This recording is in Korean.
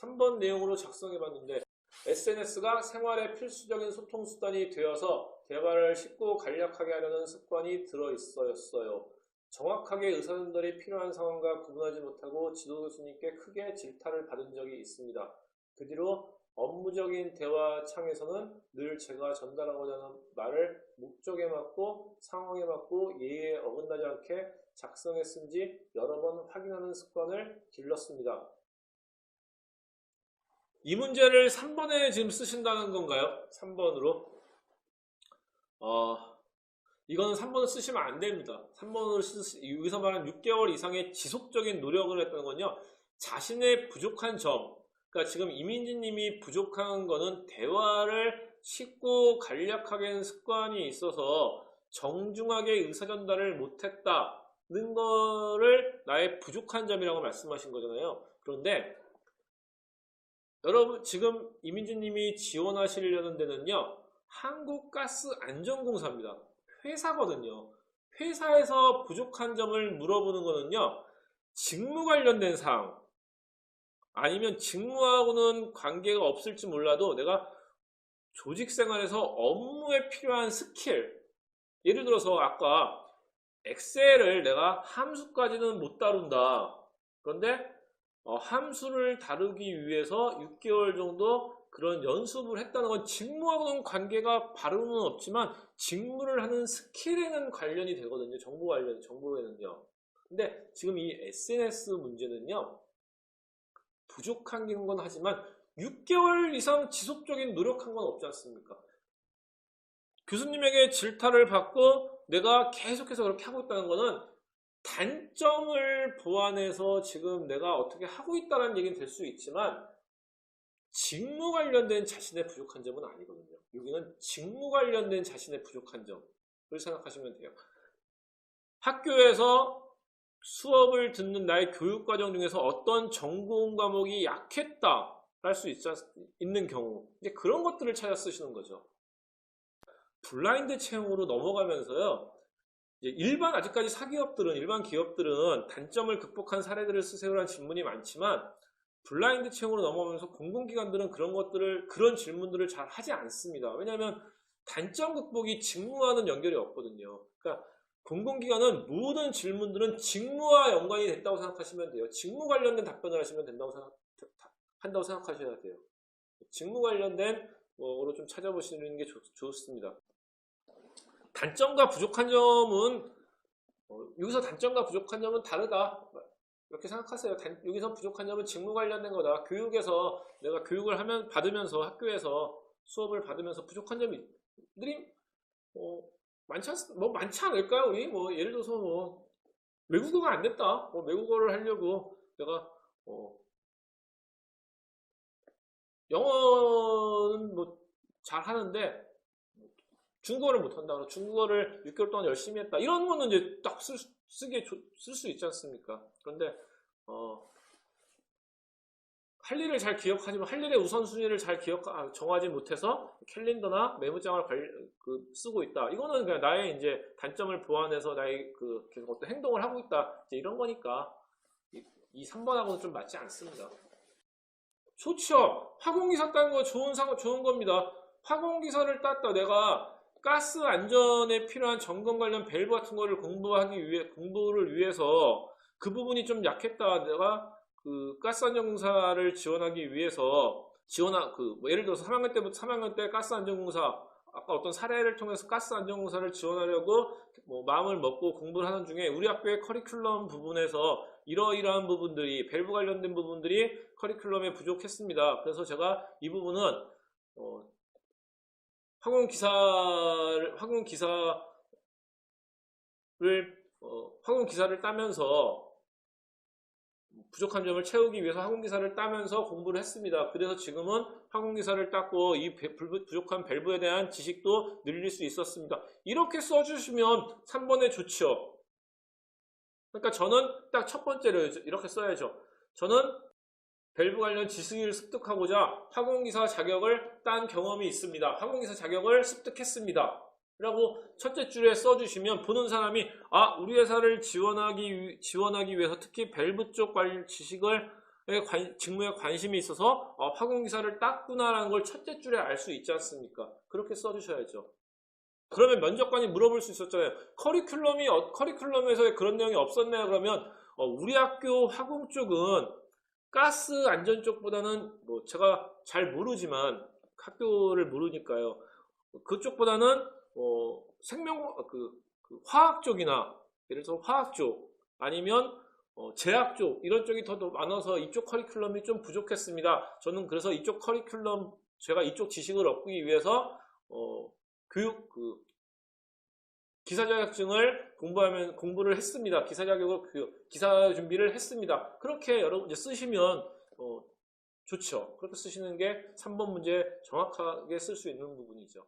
3번 내용으로 작성해봤는데 SNS가 생활의 필수적인 소통 수단이 되어서 대화를 쉽고 간략하게 하려는 습관이 들어있어요. 정확하게 의사전달이 필요한 상황과 구분하지 못하고 지도교수님께 크게 질타를 받은 적이 있습니다. 그 뒤로 업무적인 대화 창에서는 늘 제가 전달하고자 하는 말을 목적에 맞고 상황에 맞고 예의에 어긋나지 않게 작성했는지 여러 번 확인하는 습관을 길렀습니다. 이 문제를 3번에 지금 쓰신다는 건가요? 3번으로? 이거는 3번을 쓰시면 안 됩니다. 3번으로 여기서 말하는 6개월 이상의 지속적인 노력을 했다는 건요. 자신의 부족한 점, 그러니까 지금 이민지 님이 부족한 거는 대화를 쉽고 간략하게 하는 습관이 있어서 정중하게 의사전달을 못했다는 거를 나의 부족한 점이라고 말씀하신 거잖아요. 그런데 여러분 지금 이민지 님이 지원하시려는 데는요. 한국가스안전공사입니다. 회사거든요. 회사에서 부족한 점을 물어보는 거는요. 직무 관련된 사항 아니면 직무하고는 관계가 없을지 몰라도 내가 조직 생활에서 업무에 필요한 스킬, 예를 들어서 아까 엑셀을 내가 함수까지는 못 다룬다. 그런데 함수를 다루기 위해서 6개월 정도 그런 연습을 했다는 건 직무하고는 관계가 바로는 없지만 직무를 하는 스킬에는 관련이 되거든요. 정보에는요. 근데 지금 이 SNS 문제는요. 부족한 건 하지만 6개월 이상 지속적인 노력한 건 없지 않습니까? 교수님에게 질타를 받고 내가 계속해서 그렇게 하고 있다는 거는 단점을 보완해서 지금 내가 어떻게 하고 있다는 얘기는 될 수 있지만 직무 관련된 자신의 부족한 점은 아니거든요. 여기는 직무 관련된 자신의 부족한 점을 생각하시면 돼요. 학교에서 수업을 듣는 나의 교육과정 중에서 어떤 전공 과목이 약했다 할 수 있는 경우 이제 그런 것들을 찾아 쓰시는 거죠. 블라인드 채용으로 넘어가면서요. 아직까지 일반 기업들은 단점을 극복한 사례들을 쓰세요라는 질문이 많지만 블라인드 채용으로 넘어가면서 공공기관들은 그런 질문들을 잘 하지 않습니다. 왜냐하면 단점 극복이 직무와는 연결이 없거든요. 그러니까 공공기관은 모든 질문들은 직무와 연관이 됐다고 생각하시면 돼요. 직무 관련된 답변을 하시면 한다고 생각하셔야 돼요. 직무 관련된 거로 좀 찾아보시는 게 좋습니다. 단점과 부족한 점은 여기서 단점과 부족한 점은 다르다 이렇게 생각하세요. 여기서 부족한 점은 직무 관련된 거다. 교육에서 내가 교육을 받으면서 학교에서 수업을 받으면서 부족한 점들이 많지 않을까요? 우리 예를 들어서 외국어가 안 됐다. 외국어를 하려고 내가 영어는 잘 하는데 중국어를 못한다. 중국어를 6개월 동안 열심히 했다. 이런 거는 이제 딱 쓸 수 있지 않습니까? 그런데 할 일을 잘 기억하지만 할 일의 우선순위를 잘 정하지 못해서 캘린더나 메모장을 쓰고 있다. 이거는 그냥 나의 이제 단점을 보완해서 나의 계속 어떤 행동을 하고 있다. 이제 이런 거니까 이 3번하고는 좀 맞지 않습니다. 좋죠. 화공기사 딴 거 좋은 겁니다. 화공기사를 땄다. 내가 가스 안전에 필요한 점검 관련 밸브 같은 거를 공부를 위해서 그 부분이 좀 약했다. 내가 가스 안전공사를 지원하기 위해서 예를 들어서 3학년 때 가스 안전공사 아까 어떤 사례를 통해서 가스 안전공사를 지원하려고 마음을 먹고 공부를 하는 중에 우리 학교의 커리큘럼 부분에서 이러이러한 부분들이 밸브 관련된 부분들이 커리큘럼에 부족했습니다. 그래서 제가 이 부분은 화공기사를 따면서 부족한 점을 채우기 위해서 화공기사를 따면서 공부를 했습니다. 그래서 지금은 화공기사를 땄고 이 부족한 밸브에 대한 지식도 늘릴 수 있었습니다. 이렇게 써주시면 3번에 좋죠. 그러니까 저는 딱 첫 번째로 이렇게 써야죠. 저는 밸브 관련 지식을 습득하고자 화공기사 자격을 딴 경험이 있습니다. 화공기사 자격을 습득했습니다. 라고 첫째 줄에 써주시면 보는 사람이 우리 회사를 지원하기 위해서 특히 밸브 쪽 관련 지식을 직무에 관심이 있어서 화공기사를 땄구나라는 걸 첫째 줄에 알 수 있지 않습니까? 그렇게 써주셔야죠. 그러면 면접관이 물어볼 수 있었잖아요. 커리큘럼에서 그런 내용이 없었나요? 그러면 우리 학교 화공 쪽은 가스 안전 쪽보다는 뭐 제가 잘 모르지만 학교를 모르니까요. 그쪽보다는 그 화학 쪽이나 예를 들어서 화학 쪽 아니면 제약 쪽 이런 쪽이 더 많아서 이쪽 커리큘럼이 좀 부족했습니다. 저는 그래서 이쪽 커리큘럼 제가 이쪽 지식을 얻기 위해서 교육 기사 자격증을 공부를 했습니다. 기사 자격을 기사 준비를 했습니다. 그렇게 여러분 이제 쓰시면 좋죠. 그렇게 쓰시는 게 3번 문제 정확하게 쓸 수 있는 부분이죠.